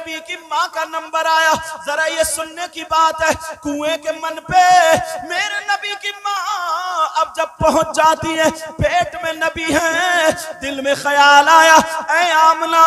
नबी की माँ का नंबर आया। जरा ये सुनने की बात है, कुएं के मन पे मेरे नबी की माँ अब जब पहुंच जाती है, पेट में नबी है, दिल में ख्याल आया, ऐ आमना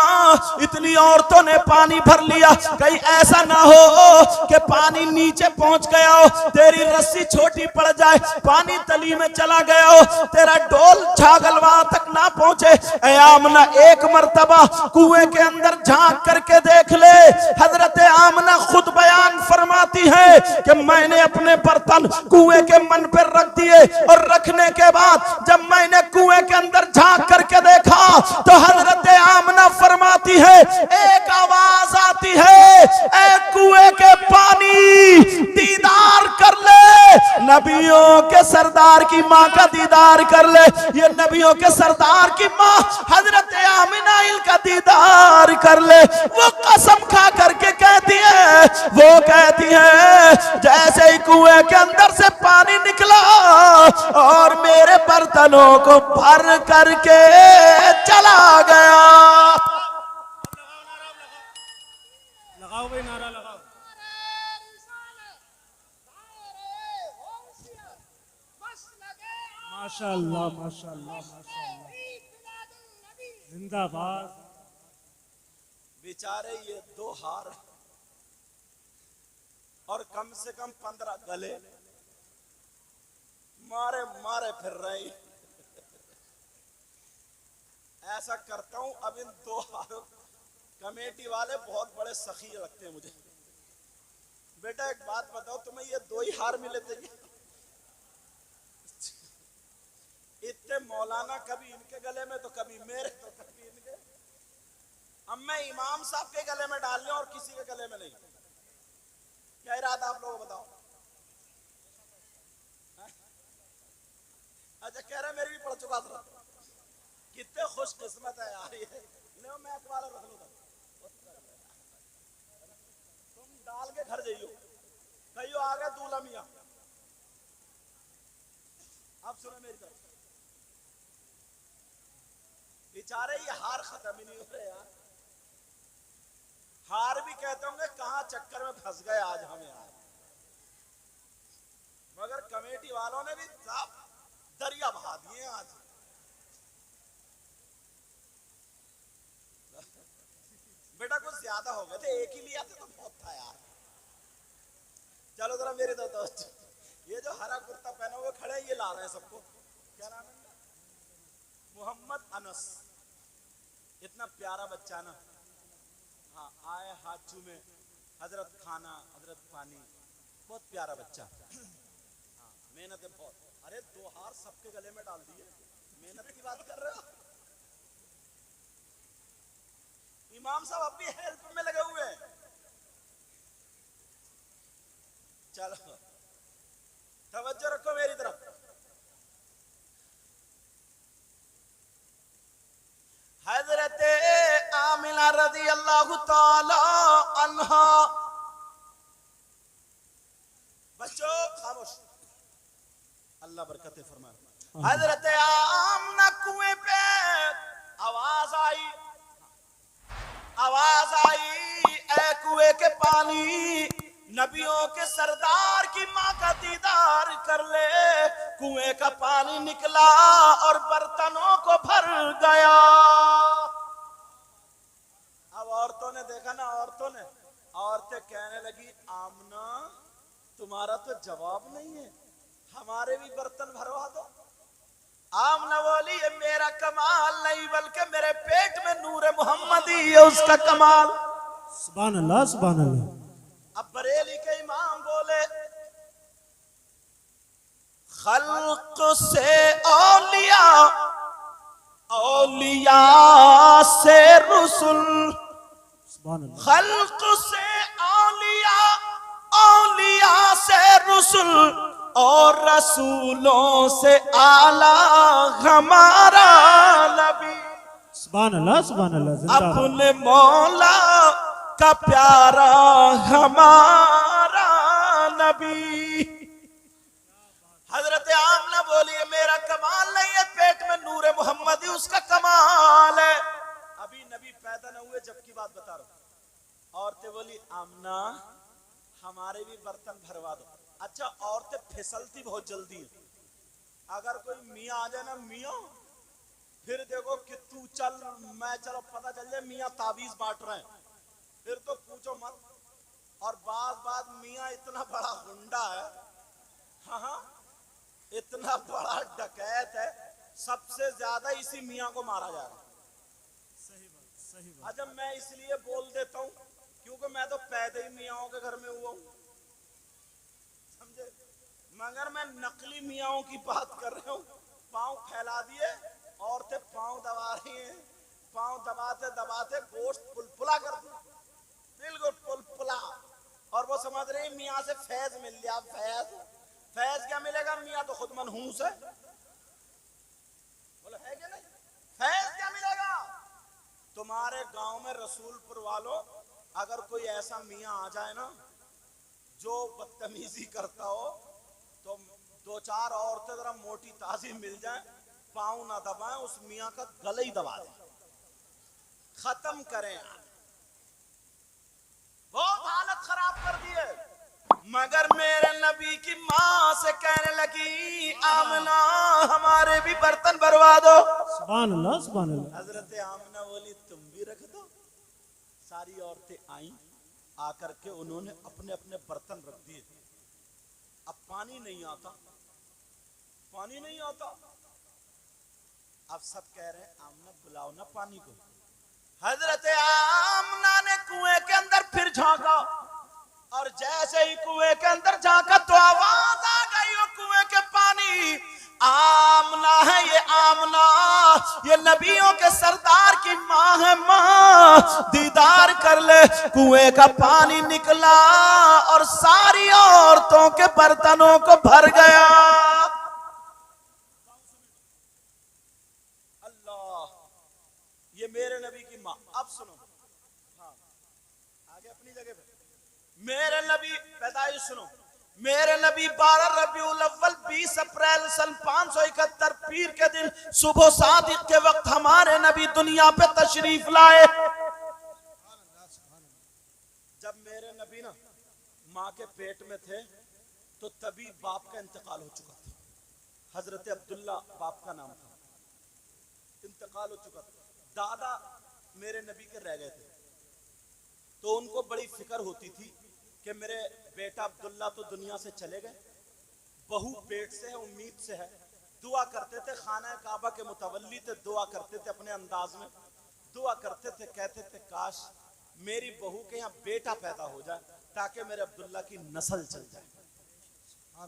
इतनी औरतों ने पानी भर लिया, कहीं ऐसा ना हो कि पानी नीचे पहुंच गया हो, तेरी रस्सी छोटी पड़ जाए, पानी तली में चला गया हो, तेरा डोल छागल वहां तक ना पहुंचे। ऐ आमना एक मर्तबा कुएं के अंदर झांक करके देख ले। हजरत आमना खुद बयान फरमाती है कि मैंने अपने बर्तन कुएं के मन पर रख दिए और रखने के बाद जब मैंने कुएं के अंदर झांक करके देखा तो हजरत आमना फरमाती है, एक आवाज आती है, ऐ कुएं के पानी दीदार कर ले, नबियों के सरदार की माँ का दीदार कर ले। ये नबियों के सरदार की माँ हजरत आमिना का दीदार कर ले। वो कसम खा करके कहती है, वो कहती है जैसे ही कुएं के अंदर से पानी निकला और मेरे बर्तनों को भर करके चला गया। लगाओ भाई, नारा लगाओ। माशाअल्लाह माशाअल्लाह माशाअल्लाह, जिंदाबाद। बेचारे ये 2 हार और कम से कम 15 गले मारे मारे फिर रहे। ऐसा करता हूं, अब इन 2 हारों कमेटी वाले बहुत बड़े सखी रखते हैं मुझे। बेटा एक बात बताओ, तुम्हें ये 2 ही हार मिले थे? इतने मौलाना कभी इनके गले में तो कभी मेरे तो कभी इनके। अब मैं इमाम साहब के गले में डाल लूं और किसी के गले में नहीं। क्या इरादा आप लोग बताओ? अच्छा कह रहे मेरी भी पड़ चुका था। कितने खुश किस्मत है यार ये। लो मैं अखबार रख लूंगा, तुम डाल के घर जाइयो, कहियो आ गए दूल्हा मियां। अब सुनो मेरी तरफ, बेचारे ये हार खत्म ही नहीं हो रहे यार। हार भी कहते होंगे कहां चक्कर में फंस गए आज हम यार। मगर कमेटी वालों ने भी साफ दरिया बहा दिए आज। बेटा कुछ ज्यादा हो गए थे, एक ही लिया थे तो बहुत था यार। चलो जरा मेरे दोस्त, ये जो हरा कुर्ता पहना हुए खड़े ये ला रहे हैं सबको, क्या नाम है? मोहम्मद अनस। इतना प्यारा बच्चा ना, हाँ आए हाथ चूमे, हजरत खाना हजरत पानी, बहुत प्यारा बच्चा। हाँ मेहनत है बहुत। अरे 2 हार सबके गले में डाल दिए, मेहनत की बात कर रहे हो? इमाम साहब अब भी हेल्प में लगे हुए हैं। चलो तवज्जो रखो मेरी तरफ। हजरत आमिना रज़ी अल्लाह ताला अन्हा, बच्चों खामोश, अल्लाह बरकत फरमाए। हजरत आमिना कुएं पे आवाज आई, ऐ कुएं के पानी, नबियों के सरदार की माँ का दीदार कर ले। कुएं का पानी निकला और बर्तनों को भर गया। अब औरतों ने देखा ना, औरतें कहने लगी, आमना तुम्हारा तो जवाब नहीं है, हमारे भी बर्तन भरवा दो। आमना बोली ये मेरा कमाल नहीं बल्कि मेरे पेट में नूर मोहम्मदी है उसका कमाल। सुभान अल्लाह सुभान अल्लाह। अब बरेली के इमाम बोले, खल्क से औलिया, औलिया से रसूल, खल्क से औलिया, औलिया से रसूल, और रसूलों से आला हमारा नबी। सुभान अल्लाह सुभान अल्लाह। अपने मौला का प्यारा हमारा नबी। हजरत आमना बोलिए मेरा कमाल नहीं है, पेट में नूर मोहम्मदी उसका कमाल है। अभी नबी पैदा न हुए जब की बात बता रहा हूं। औरतें बोली आमना हमारे भी बर्तन भरवा दो। अच्छा औरतें फिसलती बहुत जल्दी है, अगर कोई मियाँ आ जाए ना मियाँ, फिर देखो कि तू चल मैं चलो, पता चल जाए मियाँ ताबीज बांट रहे हैं, फिर तो पूछो मत। और बात मियाँ इतना बड़ा गुंडा है, हाँ इतना बड़ा डकैत है, सबसे ज्यादा इसी मियाँ को मारा जाएगा। सही बात, सही बात। अच्छा मैं इसलिए बोल देता हूँ क्योंकि मैं तो पैदा ही मियाँओं के घर में हुआ हूँ, समझे। मगर मैं नकली मियाँओं की बात कर रहा हूँ। पाँव फैला दिए, औरतें पाँव दबा रही हैं, पाँव दबाते दबाते गोश्त पुलपुला कर दिया, बिल्कुल पुलपुला। और वो समझ रहे मियाँ से फैज मिल गया। फैज क्या मिलेगा, मियाँ तो खुद मनहूस है। बोले है क्या नहीं, फैज क्या मिलेगा। तुम्हारे गांव में रसूलपुर वालों अगर कोई ऐसा मियाँ आ जाए ना जो बदतमीजी करता हो, तो दो चार औरतें जरा मोटी ताजी मिल जाए, पाँव ना दबाएं, उस मियाँ का गला ही दबा दें, खत्म करें। बहुत हालत खराब कर दिए। मगर मेरे नबी की माँ से कहने लगी आमना हमारे भी बर्तन भरवा दो। सुभान अल्लाह, सुभान अल्लाह। हजरत आमना बोली तुम भी रख दो। सारी औरतें आई, आकर के उन्होंने अपने अपने बर्तन रख दिए। अब पानी नहीं आता, पानी नहीं आता। अब सब कह रहे हैं आमना बुलाओ ना पानी को। हजरत आमना ने कुएं के अंदर फिर झांका, और जैसे ही कुएं के अंदर झांका तो आवाज आ गई वो कुएं के पानी। आमना है ये आमना, ये नबियों के सरदार की माँ है, माँ दीदार कर ले। कुएं का पानी निकला और सारी औरतों के बर्तनों को भर गया। अल्लाह, ये मेरे नबी की माँ। अब सुनो, हाँ आगे अपनी जगह पे। मेरे नबी पैदाइश सुनो। मेरे नबी 12 रबीउल अव्वल 20 अप्रैल सन 571 पीर के दिन सुबह सादिक के वक्त हमारे नबी दुनिया पे तशरीफ लाए। जब मेरे नबी ना माँ के पेट में थे तो तभी बाप का इंतकाल हो चुका था। हजरत अब्दुल्ला बाप का नाम था, इंतकाल हो चुका था। दादा मेरे नबी के रह गए थे, तो उनको बड़ी फिक्र होती थी कि मेरे बेटा अब्दुल्ला तो दुनिया से चले गए, बहू पेट से है, उम्मीद से है। दुआ करते थे, खाना काबा के मुतवल्ली थे, दुआ करते थे अपने अंदाज में, दुआ करते थे, कहते थे काश मेरी बहू के यहाँ बेटा पैदा हो जाए ताकि मेरे अब्दुल्ला की नस्ल चल जाए,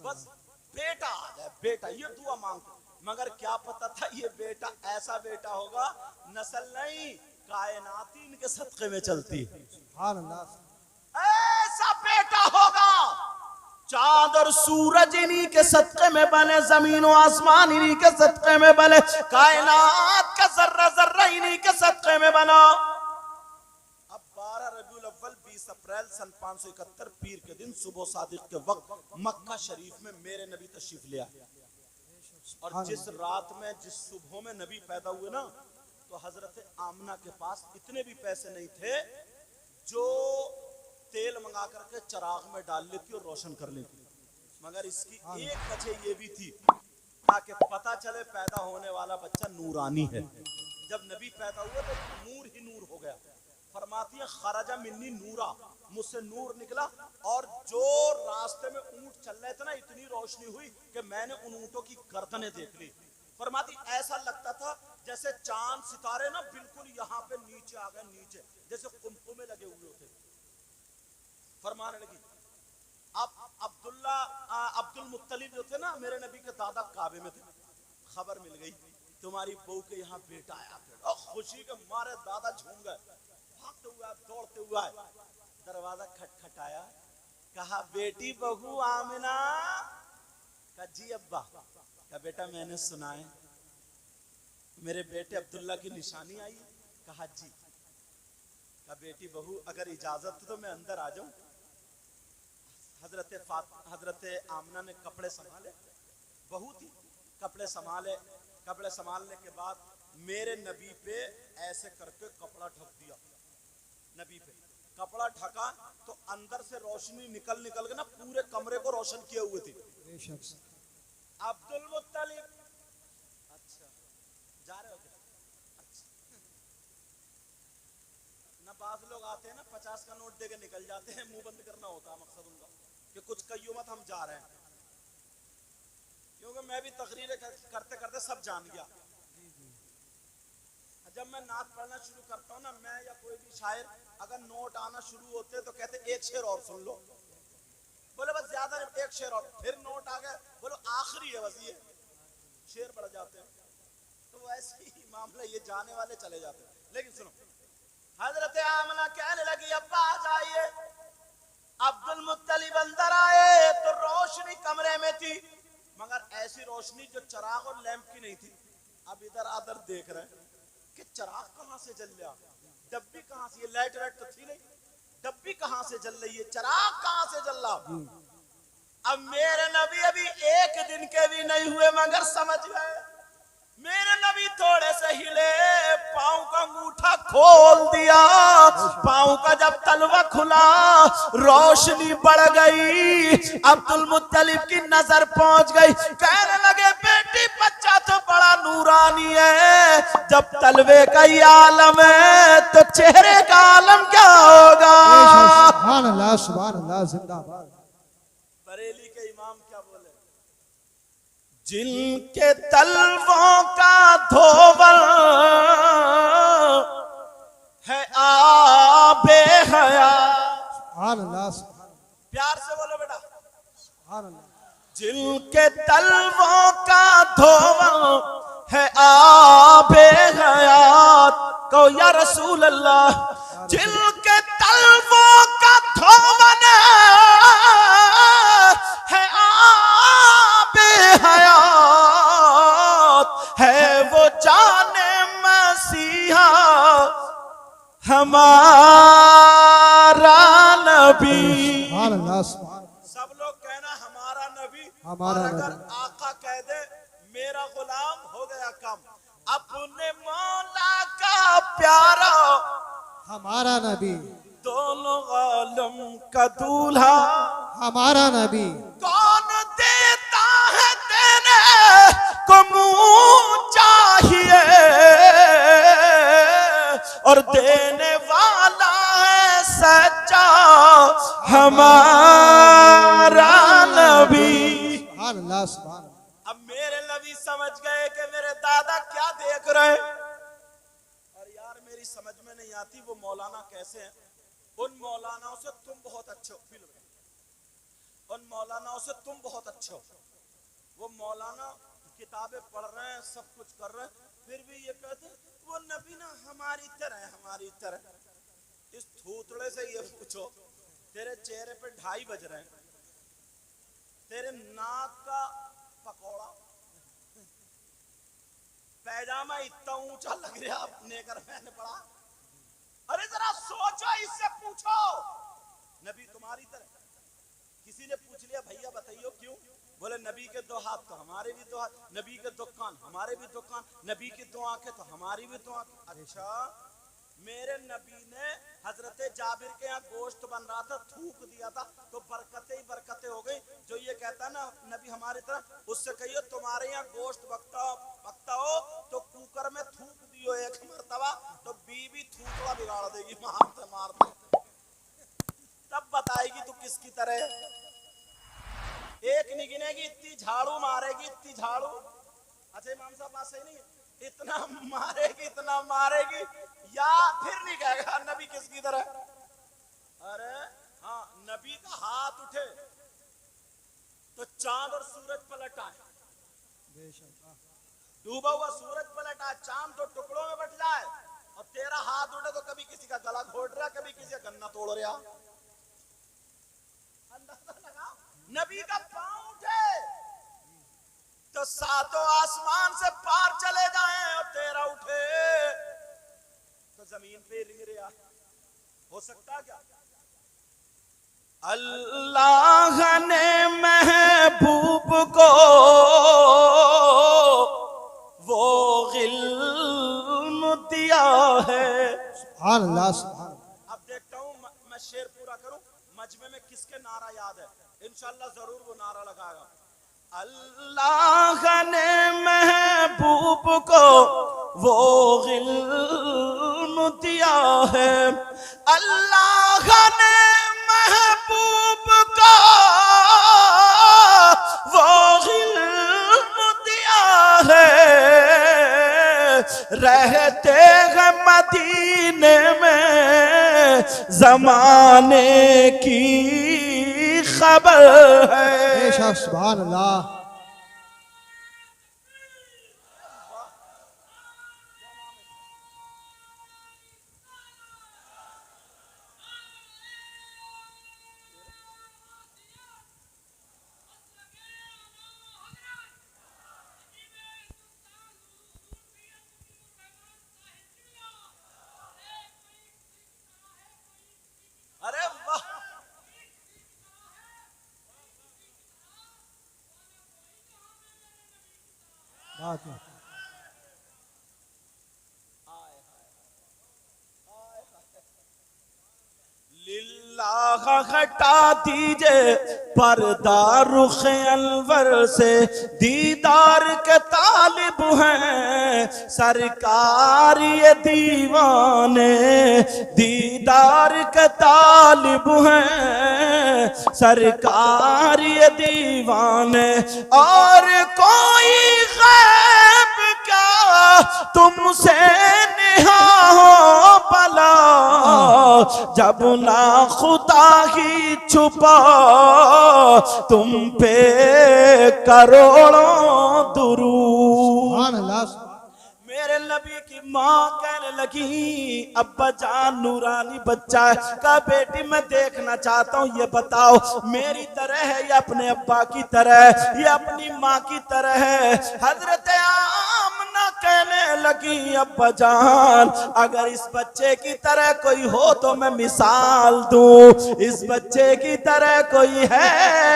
बस बेटा आ जाए, बेटा, ये दुआ मांगते। मगर क्या पता था ये बेटा ऐसा बेटा होगा, नस्ल नहीं कायनात इनके सदक़े में चलती है। ऐसा बेटा होगा, चांद और सूरज इन्हीं के सदक़े में बने, जमीन और आसमान इन्हीं के सदक़े में बने, कायनात का जर्रा जर्रा इन्हीं के सदक़े में बना। अब 12 रबीउल अव्वल 20 अप्रैल सन 571 पीर के दिन सुबह सादिक के वक्त मक्का शरीफ में मेरे नबी तशरीफ ले आए। और जिस रात में, जिस सुबह में नबी पैदा हुए ना, तो हजरत आमना के पास इतने भी पैसे नहीं थे जो तेल मंगा करके चिराग में डाल लेती और रोशन कर लेती, मगर इसकी एक वजह ये भी थी ताकि पता चले पैदा होने वाला बच्चा नूरानी है। जब नबी पैदा हुआ तो नूर ही नूर हो गया। फरमाती है खराजा मिन्नी नूरा, मुझसे नूर निकला, और जो रास्ते में ऊंट चल रहे थे ना, इतनी रोशनी हुई कि मैंने उन ऊंटों की गर्दनें देख ली। फरमाती ऐसा लगता था जैसे चांद सितारे ना बिल्कुल यहाँ पे नीचे आ गए, नीचे जैसे कुमकुमे लगे हुए होते। फरमाने लगी अब अब्दुल मुत्तलिब जो थे ना मेरे नबी के दादा, काबे में थे, खबर मिल गई तुम्हारी बहू के यहाँ बेटा आया। और खुशी के मारे दादा झूम गए, भागते हुए दौड़ते हुए आए, दरवाजा खटखटाया, कहा बेटी बहू आमिना। कहा जी अब्बा। कहा बेटा मैंने सुना है मेरे बेटे अब्दुल्ला की निशानी आई। कहा जी। कहा बेटी बहू अगर इजाजत तो मैं अंदर आ जाऊं। हजरत आमना ने कपड़े संभाले, बहू थी, कपड़े संभाले। कपड़े संभालने के बाद मेरे नबी पे ऐसे करके कपड़ा ढक दिया, नबी पे कपड़ा ढका तो अंदर से रोशनी निकल निकल के ना पूरे कमरे को रोशन किए हुए थे। बेशक। अब्दुल मुत्तलिब, अच्छा जा रहे हो क्या? अच्छा। ना बाज लोग आते हैं ना 50 का नोट देके निकल जाते हैं, मुंह बंद करना होता है मकसद उनका कि कुछ कहियो मत हम जा रहे हैं, क्योंकि मैं भी तकरीरें करते करते सब जान गया। जब मैं नात पढ़ना शुरू करता हूँ ना, मैं या कोई भी शायर अगर नोट आना शुरू होते तो कहते एक शेर और सुन लो, बोले बस ज्यादा नहीं, एक शेर और, फिर नोट आ गया, बोलो आखिरी है बस ये शेर पड़ जाते हैं। तो वैसे ही मामला, ये जाने वाले चले जाते हैं। लेकिन सुनो, हजरत आमना कहने लगी अब्बा आ जाइए। अब्दुल मुत्तलिब अंदर आए तो रोशनी कमरे में थी, मगर ऐसी रोशनी जो चराग और लैंप की नहीं थी। अब इधर आदर देख रहे हैं कि चराग कहां से जल गया, डब्बी कहां से, ये लाइट तो थी नहीं, डब्बी कहां से जल रही है, चराग कहां से जल रहा। अब मेरे नबी अभी एक दिन के भी नहीं हुए मगर समझ गए। मेरे नबी थोड़े से हिले, पांव का अंगूठा खोल दिया, पांव का जब तलवा खुला रोशनी बढ़ गई। अब्दुल मुत्तलिब की नजर पहुंच गई, कहने लगे बेटी बच्चा तो बड़ा नूरानी है, जब तलवे का ही आलम है तो चेहरे का आलम क्या होगा। सुभान अल्लाह, सुभान अल्लाह, जिंदाबाद। बरेली के इमाम क्या बोले, जिनके तलवों का धोवल है आबे हयात। सुभान अल्लाह, प्यार से बोलो बेटा, सुभान अल्लाह। जिनके तलवों का धोवल है आबे हयात, कहो या रसूल अल्लाह। जिनके तलवों का धोवन है आबे हयात, है वो जाने मसीहा हमारा नबी। सुभान अल्लाह, सुभान। सब लोग कहना हमारा नबी, हमारा और अगर नबी। आका कह दे मेरा गुलाम, हो गया काम। अपने मौला का प्यारा हमारा नबी, दोनों आलम का दूल्हा, हमारा नबी। कौन देता है देने को मुंह चाहिए, और देने वाला है सच्चा हमारा नबी। सुभान अल्लाह, सुभान। अब मेरे नबी समझ गए कि मेरे दादा क्या देख रहे हैं। और यार मेरी समझ में नहीं आती वो मौलाना कैसे हैं। उन मौलानाओं से तुम बहुत अच्छे हो, फिल्म उन मौलानाओं से तुम बहुत अच्छे हो। वो मौलाना किताबें पढ़ रहे हैं, सब कुछ कर रहे हैं, फिर भी ये कहते वो नबी ना हमारी तरह है, हमारी तरह। इस थूथड़े से ये पूछो, तेरे चेहरे पे 2:30 बज रहे हैं, तेरे नाक का पकौड़ा, पैजामा इतना ऊंचा लग रहा, नेकर मैंने पढ़ा। अरे जरा सोचो, इससे पूछो नबी तुम्हारी तरह। किसी ने पूछ लिया भैया बताइयो क्यों, बोले नबी के 2 हाथ तो हमारे भी 2 हाथ, नबी के 2 कान हमारे भी 2 कान, नबी की 2 आंखें तो हमारी भी 2 आंखें। अच्छा, मेरे नबी ने हजरत जाबिर के यहाँ गोश्त बन रहा था, थूक दिया था तो बरकतें ही बरकतें हो गई। जो ये कहता ना नबी हमारी तरह, उससे कहियो तुम्हारे यहाँ गोश्त पकता हो तो कुकर में थूक दियो 1 मरतबा, तो बीबी थूकड़ा बिगाड़ देगी, मारते मारते तब बताएगी तू किसकी तरह। एक नहीं गिनेगी, इतनी झाड़ू मारेगी, इतनी झाड़ू। अच्छा इमाम साहब बात सही नहीं है, इतना मारेगी या फिर नहीं कहेगा नबी किसकी तरह। अरे हाँ, नबी का हाथ उठे तो चांद और सूरज पलट आए, डूबा हुआ सूरज पलट आए, चांद तो टुकड़ों में बट जाए, और तेरा हाथ उठे तो कभी किसी का गला घोट रहा, कभी किसी का गन्ना तोड़ रहा। अंदाजा लगाओ, नबी का पांव उठे तो 7 आसमान से पार चले जाएं, और तेरा उठे तो जमीन पे रिंग रहा। हो सकता क्या? अल्लाह ने महबूब को वो इल्म दिया है। सुभान अल्लाह, सुभान। अब देखता हूँ मैं शेर पूरा करूं, मजमे में किसके नारा याद है, इंशाल्लाह जरूर वो नारा लगाएगा। अल्लाह ने महबूब को वो इल्म दिया है, अल्लाह ने महबूब को वो इल्म दिया है, रहते हैं मदीने में जमाने की खबर है। बेशक सुभान अल्लाह। अरे वाह, बात है। लिल्लाह हटा दीजिए पर्दा रुख अनवर से, दीदार के तालिब हैं सरकार ये दीवाने, दीदार के तालिब हैं सरकार ये दीवाने, और कोई गैब क्या तुमसे नेहा हो भला, जब ना खुदा ही छुपा तुम पे करोड़ों दुरूद। सुभान अल्लाह। मेरे नबी की माँ कहने लगी, अब्बा जान नूरानी बच्चा है, कहा बेटी मैं देखना चाहता हूँ, ये बताओ मेरी तरह है या अपने अब्बा की तरह है या अपनी माँ की तरह है। हजरत आमना कहने लगी, अब्बा जान अगर इस बच्चे की तरह कोई हो तो मैं मिसाल दूं, इस बच्चे की तरह कोई है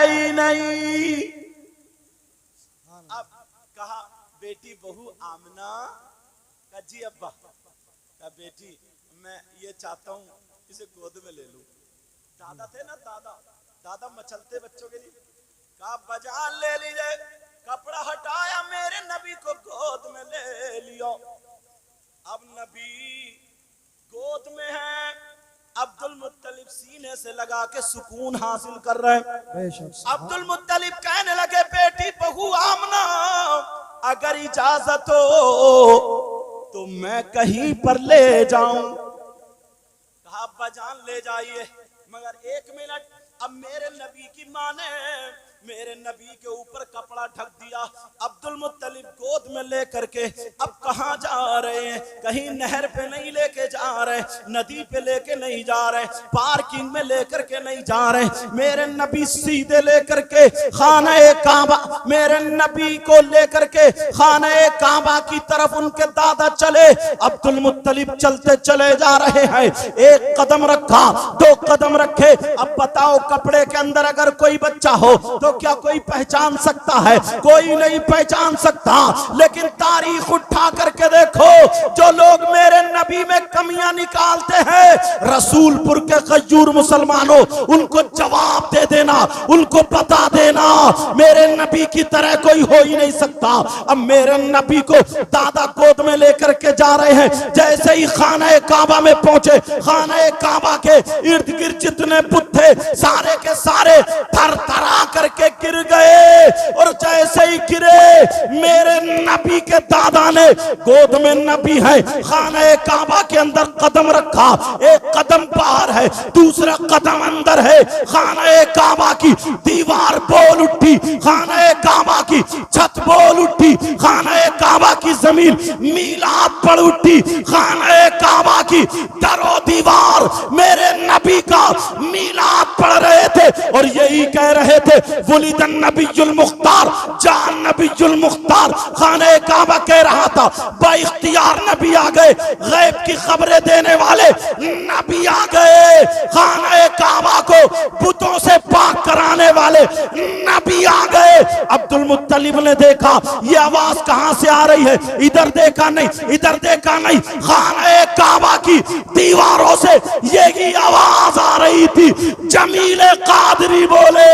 ही नहीं। अब कहा बेटी बहू आमना, जी अब्बा, का बेटी मैं ये चाहता हूँ इसे गोद में ले लूं। दादा थे ना, दादा मचलते बच्चों के लिए, कहा बजान ले लीजिए, कपड़ा हटाया, मेरे नबी को गोद में ले लियो। अब नबी गोद में है, अब्दुल मुत्तलिब सीने से लगा के सुकून हासिल कर रहे हैं। अब्दुल मुत्तलिब कहने लगे, बेटी बहू आमना अगर इजाजत हो तो मैं कहीं पर ले जाऊं। कहा अब्बा जान ले जाइए, मगर एक मिनट, अब मेरे नबी की माँ ने मेरे नबी के ऊपर कपड़ा ढक दिया। अब्दुल मुत्तलिब गोद में लेकर के अब कहाँ जा रहे हैं, कहीं नहर पे नहीं लेके जा रहे, नदी पे लेके नहीं जा रहे, पार्किंग में लेकर के नहीं जा रहे, मेरे नबी सीधे लेकर के खाना-ए काबा, मेरे नबी को लेकर के खाना-ए काबा की तरफ उनके दादा चले। अब्दुल मुत्तलिब चलते चले जा रहे हैं, एक कदम रखा, दो कदम रखे। अब बताओ कपड़े के अंदर अगर कोई बच्चा हो तो क्या कोई पहचान सकता है? कोई नहीं पहचान सकता। लेकिन तारीख उठा करके देखो, जो लोग मेरे नबी में कमियां निकालते हैं, रसूलपुर के गयूर मुसलमानों, उनको जवाब दे देना, उनको बता देना मेरे नबी की तरह कोई हो ही नहीं सकता। अब मेरे नबी को दादा गोद में लेकर के जा रहे हैं। जैसे ही खाना-ए काबा में पहुंचे, खाना-ए काबा के इर्द गिर्द जितने बुत थे सारे के सारे थर थरा करके गिर गए। और जैसे ही गिरे, मेरे नबी के दादा ने, गोद में नबी है, खाना-ए काबा के अंदर कदम रखा, एक कदम बाहर है, दूसरा कदम अंदर है। खाना-ए काबा की दीवार बोल उठी, खाना-ए काबा की छत बोल उठी, खाना-ए काबा की जमीन मीलाद पड़ उठी, खाना-ए काबा की दरो दीवार मेरे नबी का मीलाद पढ़ रहे थे और यही कह रहे थे, वुलिदन नबियुल मुख्तार, जान नबियुल मुख्तार। खाने काबा कह रहा था, बाइख्तियार नबी आ गए, गैब की खबरें देने वाले नबी आ गए, खाने काबा को बुतों से पाक कराने वाले नबी आ गए। अब्दुल मुत्तलिब ने देखा ये आवाज कहां से आ रही है, इधर देखा नहीं, इधर देखा नहीं, खाने काबा की दीवारों से यही आवाज आ रही आई थी। जमीले कादरी बोले,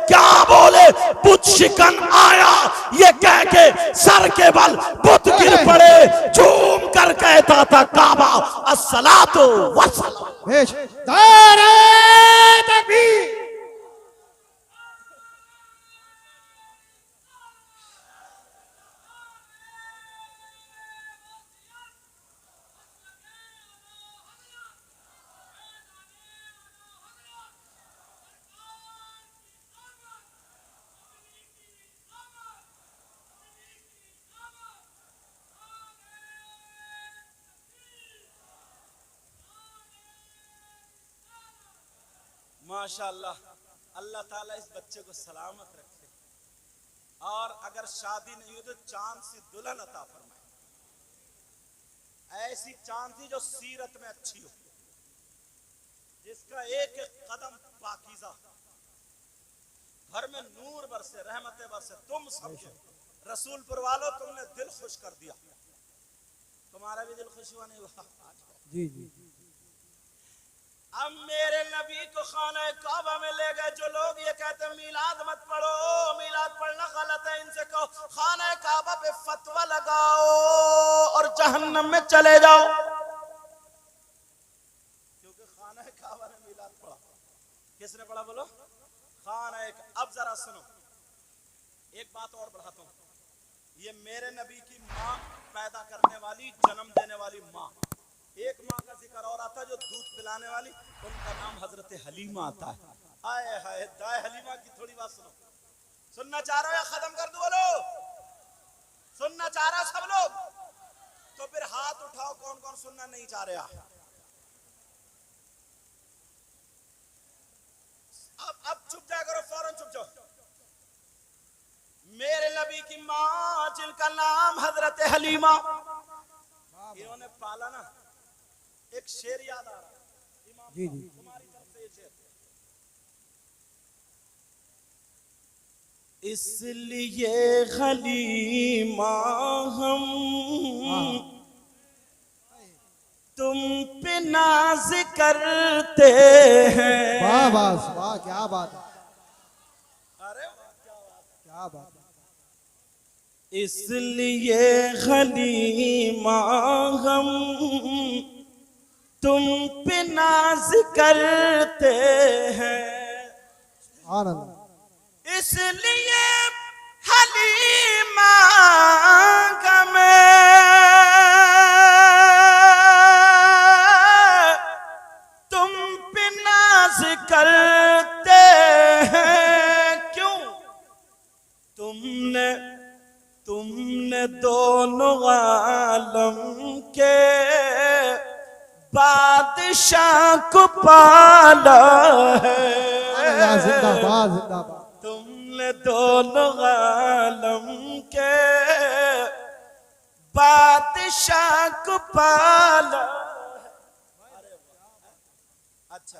क्या बोले? बुत शिकन आया, ये कह के सर के बल बुत गिर पड़े। झूम कर कहता था काबा अस्सलातु वस्सलाम। पेश नारे तकबीर। माशाअल्लाह, अल्लाह ताला इस बच्चे को सलामत रखे और अगर शादी नहीं हो तो चांद सी दुल्हन अता फरमाए, ऐसी चांद सी जो सीरत में अच्छी हो, जिसका एक एक कदम पाकीज़ा, घर में नूर बरसे, रहमतें बरसे। तुम समझो रसूलपुर वालों, तुमने दिल खुश कर दिया। तुम्हारा भी दिल खुश हुआ नहीं हुआ? जी जी। अब मेरे नबी को खाना काबा में ले गए जो लोग ये कहते हैं मीलाद मत पढ़ो, मीलाद पढ़ना गलत है, इनसे कहो खाना काबा पे फतवा लगाओ और जहन्नम में चले जाओ, क्योंकि खाना काबा ने मीलाद पढ़ा। किसने पढ़ा बोलो? खाना। अब जरा सुनो, एक बात और बढ़ाता हूं। ये मेरे नबी की माँ पैदा करने वाली, जन्म देने वाली माँ, एक माँ का जिक्र और आता है जो दूध पिलाने वाली, उनका नाम हजरत हलीमा आता है। आए हाय, दाए हलीमा की थोड़ी बात सुनो। सुनना चाह रहे हो या खत्म कर दो? बोलो, सुनना चाह रहे हो सब लोग? तो फिर हाथ उठाओ, कौन कौन सुनना नहीं चाह रहे? अब चुप जा करो, फौरन चुप जाओ। मेरे नबी की माँ जिनका नाम हजरत हलीमा, इन्होंने पाला ना। एक शेर याद आ रहा है जी जी। तुम्हारी तरफ से, ये शेर, इसलिए हलीमा हम तुम पे नाज करते हैं। वाह वाह वाह, क्या बात है, अरे वाह, क्या बात, क्या बात है। इसलिए हलीमा हम तुम पे नाज करते हैं, आनंद। इसलिए हलीमा मैं तुम पे नाज करते हैं। क्यों? तुमने दोनों आलम के बादशाह को पाला है। जिंदाबाद जिंदाबाद। तुमने दोनों आलम के बादशाह को पाला। अच्छा,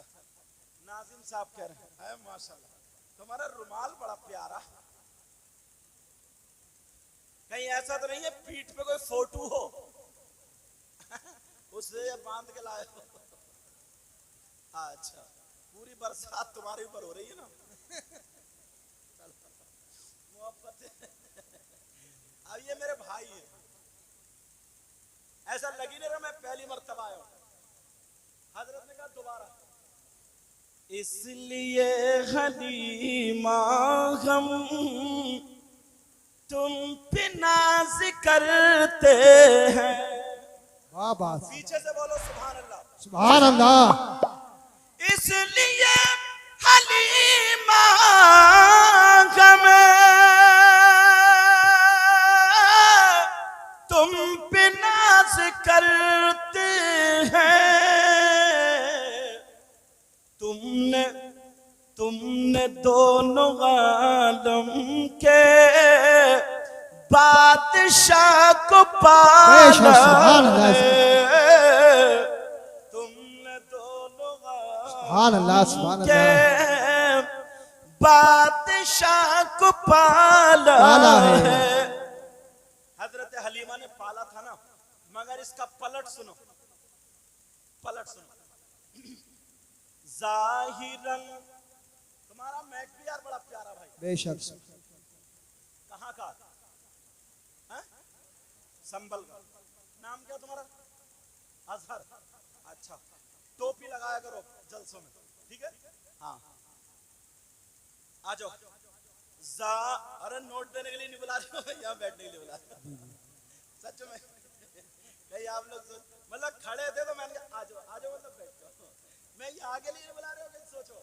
नाजिम साहब कह रहे हैं माशाल्लाह तुम्हारा रुमाल बड़ा प्यारा। कहीं ऐसा तो नहीं है पीठ पे कोई फोटो हो उसे बांध के लाए हो? अच्छा, पूरी बरसात तुम्हारे ऊपर हो रही है ना। मोहब्बत। अब ये मेरे भाई है, ऐसा लगी नहीं रहा मैं पहली मर्तबा आया हूं। हजरत ने कहा दोबारा, इसलिए हलीमा हम तुम पे नाज करते हैं। वाह वाह, पीछे से बोलो सुभान अल्लाह, सुभान अल्लाह। इसलिए हलीमा तुम पे नाज करते हैं। तुमने दोनों आलम के बादशाह को पाला है। तुमने दोनों सुभान अल्लाह, सुभान के अल्लाह। बादशाह को पाला है। हजरत हलीमा ने पाला था ना, मगर इसका पलट सुनो, पलट सुनो। ज़ाहिरन, तुम्हारा मैक भी यार बड़ा प्यारा भाई, बेशक। कहाँ का? संभल का। नाम क्या तुम्हारा? अजहर। अच्छा, टोपी लगाया करो जलसों में, ठीक है? हाँ, आ जाओ। अरे नोट देने के लिए नहीं बुला रही हो, यहाँ बैठने के लिए बुला रही हो। सच में कहीं आप लोग मतलब खड़े थे तो मैंने कहा आ जाओ मतलब बैठ जाओ। मैं ये आगे लिए बुला रहे हो, कहीं सोचो।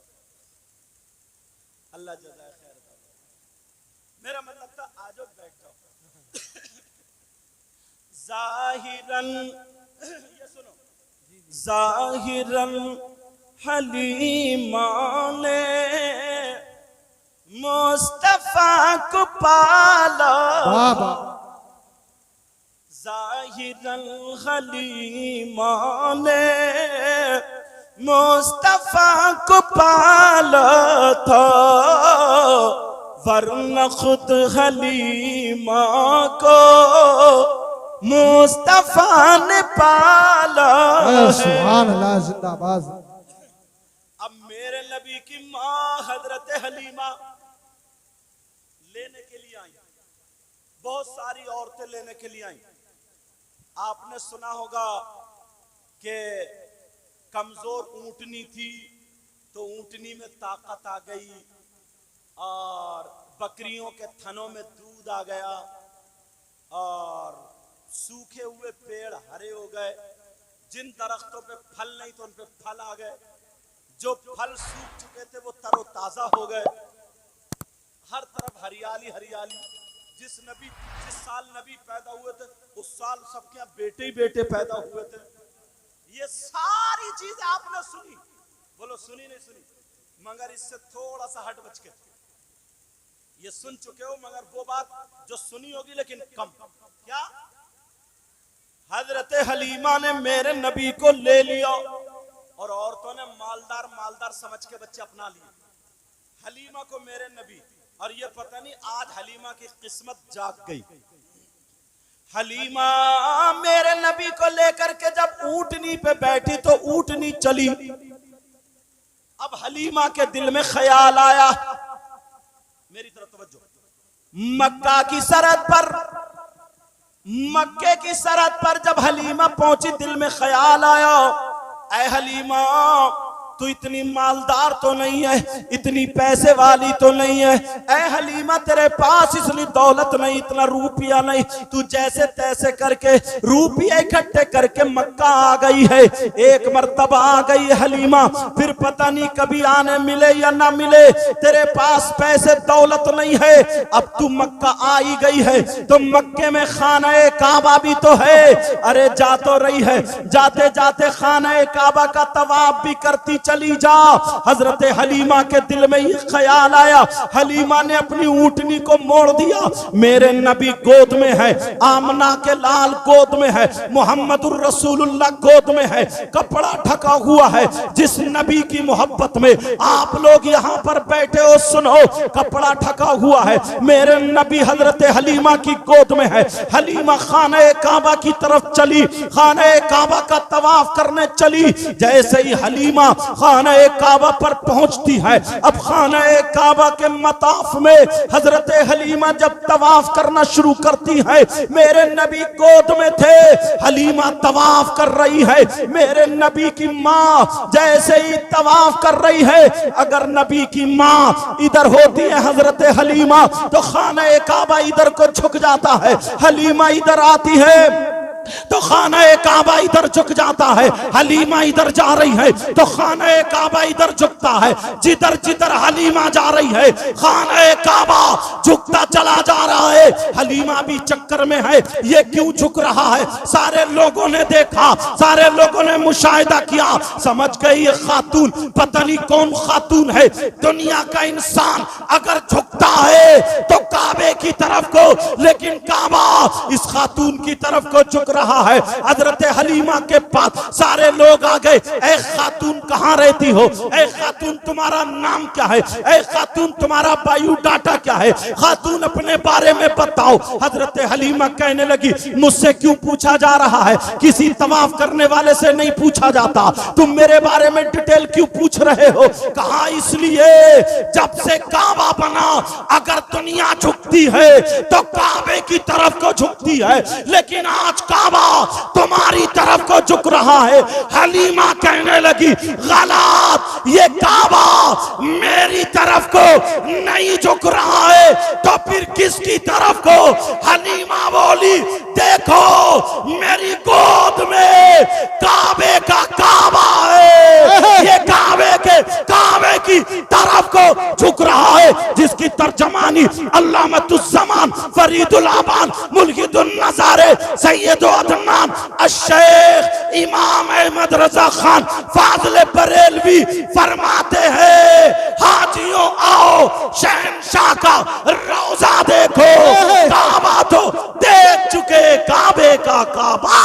अल्लाह जज़ाए खैर। मेरा मतलब था आ जाओ बैठ जाओ। ज़ाहिरन, ये सुनो, ज़ाहिरन हलीमा ने मुस्तफा को पाला, बाबा। ज़ाहिरन हलीमा ने मुस्तफा को पाला था, वरना खुद हलीमा को मुस्तफा ने पाला। सुभान अल्लाह, जिंदाबाद। अब मेरे नबी की माँ हजरत हलीमा लेने के लिए आई, बहुत सारी औरतें लेने के लिए आई। आपने सुना होगा कि कमजोर ऊंटनी थी तो ऊंटनी में ताकत आ गई और बकरियों के थनों में दूध आ गया और सूखे हुए पेड़ हरे हो गए, जिन दरख्तों पे फल नहीं तो उन पे फल आ गए, जो फल सूख चुके थे वो तरोताजा हो गए, हर तरफ हरियाली हरियाली। जिस साल नबी पैदा हुए थे उस साल सबके यहाँ बेटे ही बेटे पैदा हुए थे। ये सारी चीजें आपने सुनी, बोलो सुनी नहीं सुनी? मगर इससे थोड़ा सा हट बच के ये सुन चुके हो, मगर वो बात जो सुनी होगी लेकिन कम। क्या? हजरत हलीमा ने मेरे नबी को ले लिया और औरतों ने मालदार मालदार समझ के बच्चे अपना लिए हलीमा को, मेरे नबी। और ये पता नहीं आज हलीमा की किस्मत जाग गई। हलीमा मेरे नबी को लेकर के जब ऊंटनी पे बैठी तो ऊंटनी चली। अब हलीमा के दिल में ख्याल आया, मेरी तरफ तवज्जो, मक्का की सरहद पर, मक्के की सरहद पर जब हलीमा पहुंची दिल में ख्याल आया, ऐ हलीमा तू इतनी मालदार तो नहीं है, इतनी पैसे वाली तो नहीं है, ऐ हलीमा तेरे पास इसलिए दौलत नहीं, इतना रुपया नहीं, तू जैसे तैसे करके रुपये इकट्ठे करके मक्का आ गई है। एक मर्तबा आ गई है हलीमा, फिर पता नहीं कभी आने मिले या ना मिले, तेरे पास पैसे दौलत नहीं है। अब तू मक्का आई गई है तो मक्के में खाना काबा भी तो है, अरे जा तो रही है, जाते जाते खाना काबा का तवाफ भी करती चली जा। हजरत हलीमा के दिल में ये ख्याल आया, हलीमा ने अपनी ऊंटनी को मोड़ दिया, मेरे नबी गोद में है, आमना के लाल गोद में है, मुहम्मदुर रसूलुल्लाह गोद में है, कपड़ा ढका हुआ है। जिस नबी की मोहब्बत में आप लोग यहाँ पर बैठे हो, सुनो, कपड़ा ढका हुआ है, मेरे नबी हजरत हलीमा की गोद में है। हलीमा खाने काबा की तरफ चली, खाने काबा का तवाफ करने चली। जैसे ही हलीमा खाना काबा पर पहुंचती है, अब खाना काबा के मताफ में हजरत हलीमा जब तवाफ करना शुरू करती है, मेरे नबी गोद में थे, हलीमा तवाफ कर रही है, मेरे नबी की माँ जैसे ही तवाफ कर रही है, अगर नबी की माँ इधर होती है हजरत हलीमा तो खाना काबा इधर को झुक जाता है, हलीमा इधर आती है तो खाना काबा इधर झुक जाता है, हलीमा इधर जा रही है तो खाना काबा इधर झुकता है, जिधर जिधर हलीमा जा रही है खाना काबा झुकता चला जा रहा है। हलीमा भी चक्कर में है, ये क्यों झुक रहा है? सारे लोगों ने देखा, सारे लोगों ने मुशाहिदा किया, समझ गई ये खातून पता नहीं कौन खातून है, दुनिया का इंसान अगर झुकता झुकता है तो काबे की तरफ को, लेकिन काबा इस खातून की तरफ को झुक रहा है। हजरत हलीमा के पास सारे लोग आ गए। ऐ खातून कहाँ रहती हो? ऐ खातून तुम्हारा नाम क्या है? ऐ खातून तुम्हारा बायोडाटा क्या है? खातून अपने बारे में बताओ। हजरत हलीमा कहने लगी, मुझसे क्यों पूछा जा रहा है? किसी तवाफ करने वाले से नहीं पूछा जाता। तुम मेरे बारे में डिटेल क्यों पूछ रहे हो? कहा इसलिए जब से काबा बना, अगर दुनिया झुकती है तो काबे की तरफ को झुकती है, लेकिन आज काबा तुम्हारी तरफ को झुक रहा है। हलीमा कहने लगी, गलत, ये काबा मेरी तरफ को नहीं झुक रहा है तो फिर किसकी तरफ को? हलीमा बोली, देखो मेरी गोद में काबे का काबा है, ये काबे की तरफ को झुक रहा है, जिसकी तर्जमानी अल्लामतुज़्ज़मान फरीदुल आबान मुल्हिदुन नज़ारे सैयद अदनान अश-शेख इमाम अहमद रजा खान फाज़िल बरेलवी फरमाते हैं, हाजियों आओ शहंशाह का रोजा देखो, काबा तो देख चुके, काबे का काबा।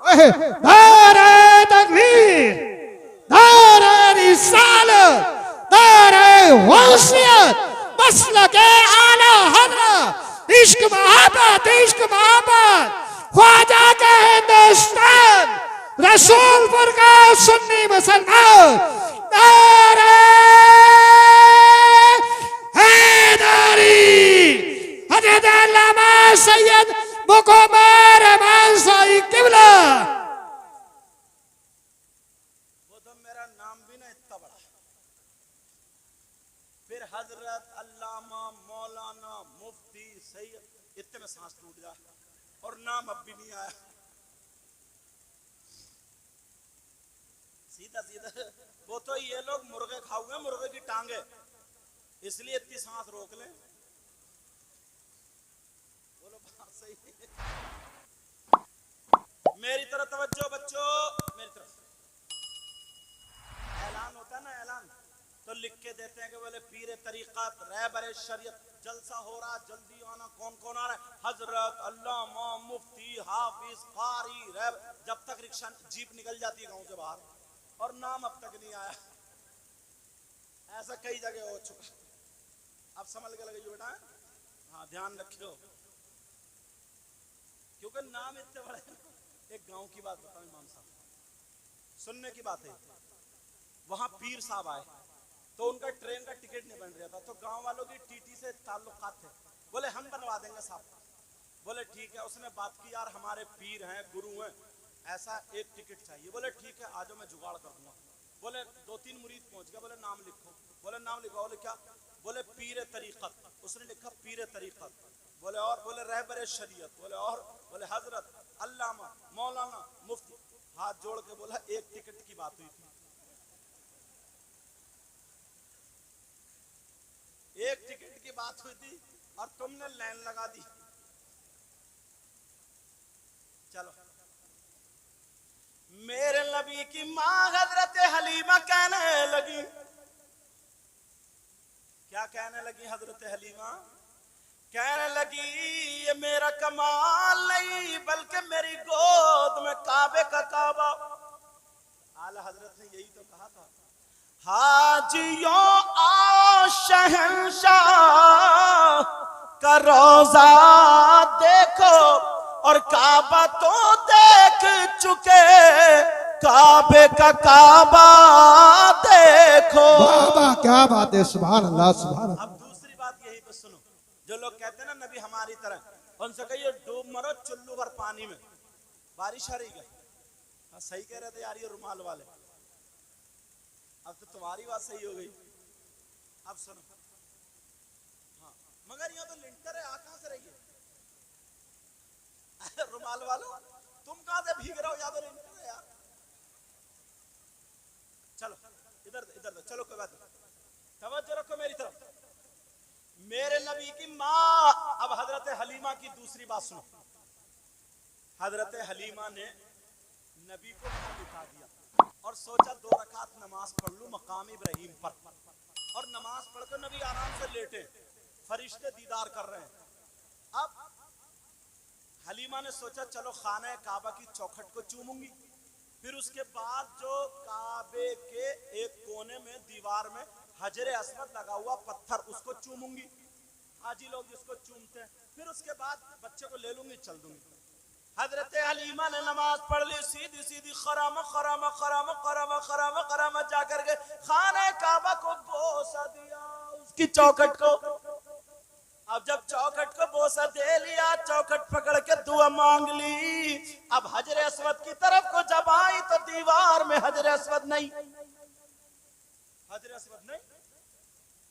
नारे तकबीर, नारे रिसालत, नारे वसीयत, मसलके आला हज़रत, इश्क मोहब्बत, ख्वाजा का हिंदुस्तान, रसूलपुर का सुन्नी मुसलमान, नारे हैदरी, हज़रत अल्लामा सैयद मुक़म्मल रहमान किबला। वो तो मेरा नाम भी ना इतना बड़ा, फिर हजरत अल्लामा मौलाना मुफ्ती सैयद, इतने में सांस टूट जाए और नाम अब भी नहीं आया। सीधा सीधा वो तो ये लोग मुर्गे खाओगे, मुर्गे की टांगे, इसलिए इतनी सांस रोक लें। बोलो बात सही है। मेरी तरफ तवज्जो बच्चों, मेरी तरफ। ऐलान होता है ना, ऐलान तो लिख के देते हैं कि बोले पीर तरीक़त रहबर शरीयत जलसा हो रहा, जल्दी आना। कौन कौन आ रहा है? हजरत अल्लामा मुफ्ती हाफिज कारी रहब। जब तक रिक्शा जीप निकल जाती है गांव से बाहर और नाम अब तक नहीं आया। ऐसा कई जगह हो चुका। अब समझ के लगे बेटा, हाँ ध्यान रखियो, क्योंकि नाम इतने बड़े। एक गांव की बात बताऊं इमाम साहब, सुनने की बात है। वहां पीर साहब आए तो उनका ट्रेन का टिकट नहीं बन रहा था, तो गांव वालों की टीटी से ताल्लुकात थे। बोले हम बनवा देंगे साहब। बोले ठीक है। उसने बात की, यार हमारे पीर हैं, गुरु हैं, ऐसा एक टिकट चाहिए। बोले ठीक है, आज मैं जुगाड़ कर दूंगा। बोले 2-3 मुरीद पहुंच गया। बोले नाम लिखो। बोले नाम लिखो। बोले क्या? बोले पीर तरीक़त। उसने लिखा पीर तरीक़त। बोले और? बोले रहबर शरीयत। बोले और? बोले हजरत अल्लामा मौलाना मुफ्ती। हाथ जोड़ के बोला, एक टिकट की बात हुई थी, एक टिकट की बात हुई थी और तुमने लाइन लगा दी। चलो, मेरे नबी की मां हजरत हलीमा कहने लगी, क्या कहने लगी? हजरत हलीमा कहने लगी, ये मेरा कमाल नहीं बल्कि मेरी गोद में काबे का काबा। आला हजरत ने यही तो कहा था, हाजियों आओ शहंशाह का रोजा देखो, और काबा तो देख चुके, काबे का काबा देखो। बाबा क्या बात है, सुभान अल्लाह, सुभान अल्लाह। अब दूसरी बात यही तो सुनो, जो लोग कहते हैं ना नबी हमारी तरह, उनसे कहिए डूब मरो चुल्लू भर पानी में। बारिश आ रही है? हाँ सही कह रहे थे यार ये रुमाल वाले। अब तो तुम्हारी बात सही हो गई। अब सुनो, हाँ मगर यहाँ तो लिंटर है, आ कहां से रही है? रुमाल वालों, तुम कहां से भीग रहे हो? या तो लिंटर है यार। चलो इधर इधर चलो, कोई बात नहीं, तवज्जो रखो मेरी तरफ। मेरे नबी की माँ, अब हजरत हलीमा की दूसरी बात सुनो। हजरत हलीमा ने नबी को बिठा दिया और सोचा 2 रकात नमाज पढ़ लूं मकाम इब्राहिम पर, और नमाज पढ़कर नबी आराम से लेटे। फरिश्ते दीदार कर रहे हैं। अब हलीमा ने सोचा चलो खाना काबा की चौखट को चूमूंगी, फिर उसके बाद जो काबे के एक कोने में दीवार में हजरे अस्वद लगा हुआ पत्थर उसको चूमूंगी, हाजी लोग जिसको चूमते हैं, फिर उसके बाद बच्चे को ले लूंगी चल दूंगी। हजरत हलीमा ने नमाज पढ़ ली, सीधी सीधी खरामा खरामा खरामा खरामा खरामा खरामा जाकर के खाने काबा को बोसा दिया, उसकी चौखट को। अब जब चौखट को बोसा दे लिया, चौखट पकड़ के दुआ मांग ली। अब हजरे अस्वद की तरफ को जब आई तो दीवार में हजरे अस्वद नहीं, हजरे अस्वद नहीं।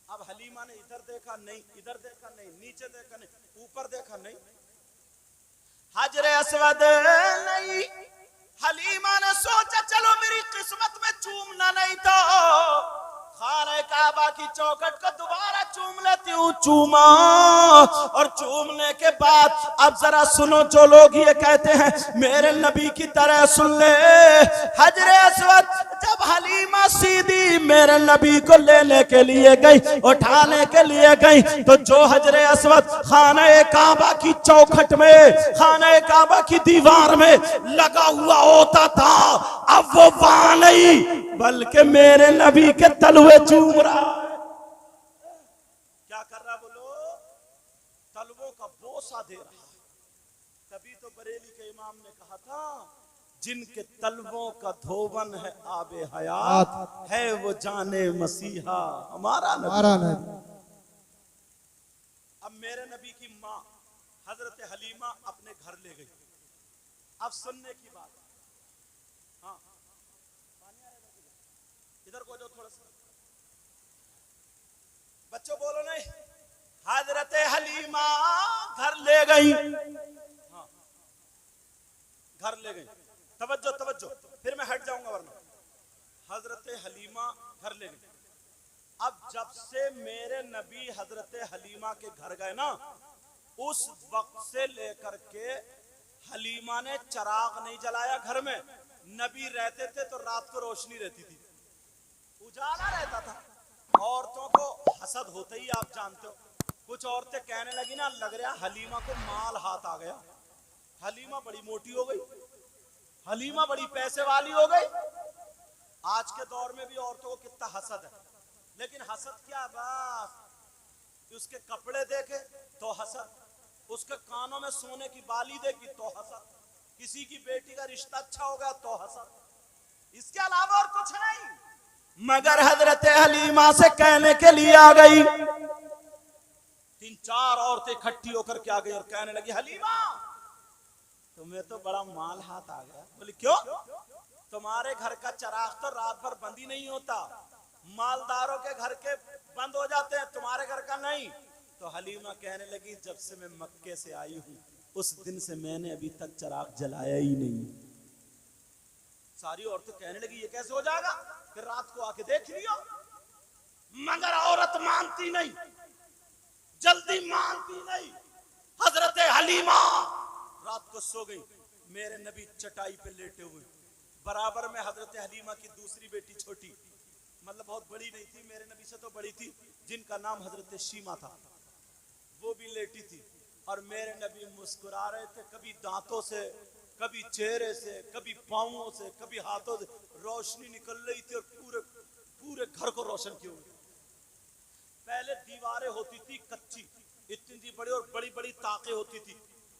अब हलीमा ने इधर देखा नहीं, इधर देखा नहीं, नीचे देखा नहीं, ऊपर देखा नहीं, हजरे अस्वद नहीं। हलीमा ने सोचा चलो मेरी किस्मत में चूमना नहीं तो खाने काबा की चौखट को दोबारा चूम लेती हूँ। चूमा, और चूमने के बाद अब जरा सुनो, जो लोग ये कहते हैं मेरे नबी की तरह सुन ले। हजरे अस्वद जब हलीमा सीधी मेरे नबी को लेने के लिए गई, उठाने के लिए गई, तो जो हजरे अस्वद खाने काबा की चौखट में, खाने काबा की दीवार में लगा हुआ होता था, अब वो वहां नहीं बल्कि मेरे नबी के तलवे चूम रहा है। क्या कर रहा बोलो? तलवों का बोसा दे रहा है। तभी तो बरेली के इमाम ने कहा था जिनके तलवों का धोवन है आबे हयात, है वो जाने मसीहा हमारा नबी। अब मेरे नबी की माँ हजरत हलीमा अपने घर ले गई। अब सुनने की बात, हाँ इधर को जो थोड़ा सा बच्चों बोलो नहीं। हजरत हलीमा घर ले गई, हाँ घर ले गई। तवज्जो तवज्जो, फिर मैं हट जाऊंगा वरना। हजरत हलीमा घर ले गई। अब जब से मेरे नबी हजरत हलीमा के घर गए ना, उस वक्त से लेकर के हलीमा ने चिराग नहीं जलाया घर में। नबी रहते थे तो रात को रोशनी रहती थी, उजाला रहता था। औरतों को हसद होता ही आप जानते हो। कुछ औरतें कहने लगी ना, लग रहा हलीमा को माल हाथ आ गया, हलीमा बड़ी मोटी हो गई, हलीमा बड़ी पैसे वाली हो गई। आज के दौर में भी औरतों को कितना हसद है, लेकिन हसद क्या बात, उसके कपड़े देखे तो हसद, उसके कानों में सोने की बाली देखी तो हसद, किसी की बेटी का रिश्ता अच्छा होगा तो हसद, इसके अलावा और कुछ नहीं। मगर हजरत हलीमा से कहने के लिए आ गई। 3-4 औरतें इकट्ठी होकर के आ गई और कहने लगी हलीमा तुम्हें तो बड़ा माल हाथ आ गया। बोली क्यों? तुम्हारे घर का चिराग तो रात भर बंद ही नहीं होता, मालदारों के घर के बंद हो जाते हैं, तुम्हारे घर का नहीं। तो हलीमा कहने लगी जब से मैं मक्के से आई हूं उस दिन से मैंने अभी तक चिराग जलाया ही नहीं। सारी औरतें कहने लगी ये कैसे हो जाएगा, फिर रात को आके देख लियो। मगर औरत मानती नहीं, जल्दी मानती नहीं। हजरत हलीमा रात को सो गई। मेरे नबी चटाई पे लेटे हुए, बराबर में हजरत हलीमा की दूसरी बेटी छोटी, मतलब बहुत बड़ी नहीं थी, मेरे नबी से तो बड़ी थी, जिनका नाम हजरत शीमा था, वो भी लेटी थी। और मेरे नबी मुस्कुरा रहे थे, कभी दांतों से, कभी चेहरे से, कभी पांवों से, कभी हाथों से रोशनी निकल रही थी और पूरे पूरे घर को रोशन किए हुए। पहले दीवारें होती थी कच्ची, इतनी बड़ी और बड़ी बड़ी ताकें होती थी।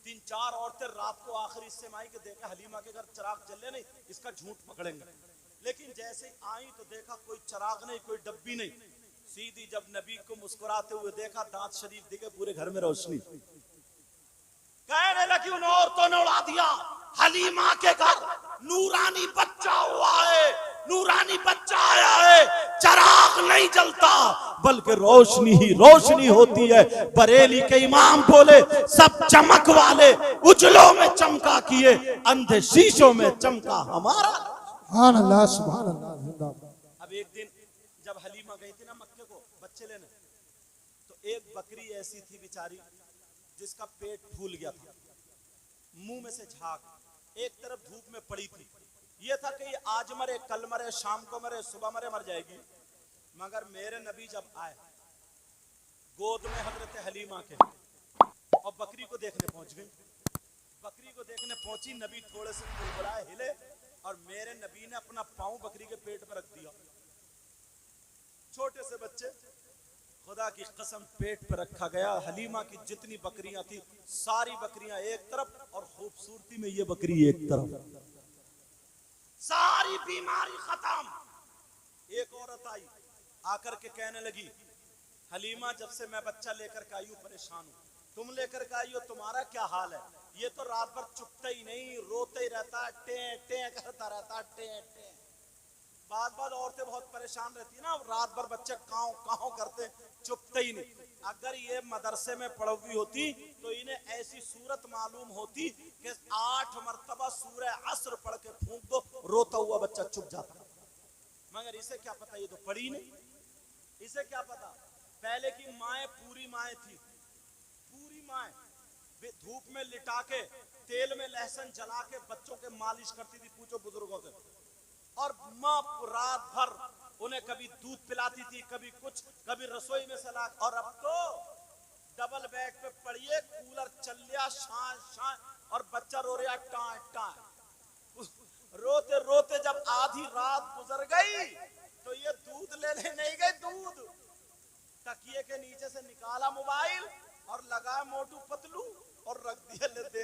3-4 औरतें रात को आखिरी हिस्से में आई कि देखा हलीमा के घर चिराग जले नहीं, इसका झूठ पकड़ेंगे। लेकिन जैसे आई तो देखा कोई चिराग नहीं, कोई डब्बी नहीं। सीधी जब नबी को मुस्कुराते हुए देखा, दांत शरीफ दिखे, पूरे घर में रोशनी। कहने लगी उन औरतों ने उड़ा दिया, हलीमा के घर नूरानी बच्चा हुआ है, नूरानी बच्चा आया है, चिराग नहीं जलता बल्कि रोशनी ही रोशनी होती है। बरेली के इमाम बोले सब चमक वाले उजलों में चमका किए, अंधे शीशों में चमका हमारा। सुभान अल्लाह सुभान अल्लाह। अब एक दिन जब हलीमा गई थी ना मक्के को बच्चे लेने, तो एक बकरी ऐसी थी बेचारी जिसका पेट फूल गया था, मुंह में से झाग, एक तरफ धूप में पड़ी थी। ये था कि ये आज मरे, कल मरे, शाम को मरे, सुबह मरे, मर जाएगी। मगर मेरे नबी जब आए, गोद में हजरत हलीमा के, और बकरी को देखने पहुंच गई। बकरी को देखने पहुंची, नबी थोड़े से बुलबुलाए, हिले, और मेरे नबी ने अपना पांव बकरी के पेट पर रख दिया। छोटे से बच्चे, खुदा की कसम पेट पर रखा गया। हलीमा की जितनी बकरियां थी सारी बकरियां एक तरफ, और खूबसूरती में ये बकरी एक तरफ, सारी बीमारी खत्म। एक औरत आई, आकर के कहने लगी, हलीमा जब से मैं बच्चा लेकर के आई हूं परेशान हूं, तुम लेकर के आई हो, तुम्हारा क्या हाल है? ये तो रात भर चुपता ही नहीं, रोते ही रहता है, टे टे करता रहता है, टे टे। बाद औरतें बहुत परेशान रहती है ना, रात भर बच्चे काँव काँव करते, चुपते ही नहीं। अगर ये मदरसे में पढ़ी होती तो इन्हें ऐसी सूरत मालूम होती कि 8 मरतबा सूरह असर पढ़ के फूंक दो, रोता हुआ बच्चा चुप जाता। मगर इसे क्या पता, ये तो पढ़ी नहीं, इसे क्या पता। पहले की माएँ पूरी माएँ थी, पूरी माएँ धूप में लिटा के तेल में लहसुन जला के बच्चों के मालिश करती थी, पूछो बुजुर्गों से। और माँ रात भर उन्हें कभी दूध पिलाती थी, कभी कुछ, कभी रसोई में सला। और अब तो डबल बेड पे पड़िए, कूलर चल लिया, शान शान, और बच्चा रो रहा टाँ टाँ। रोते रोते जब आधी रात गुजर गई तो ये दूध लेने नहीं गए, दूध तकिए के नीचे से निकाला मोबाइल और लगा मोटू पतलू और रख दिया, ले दे,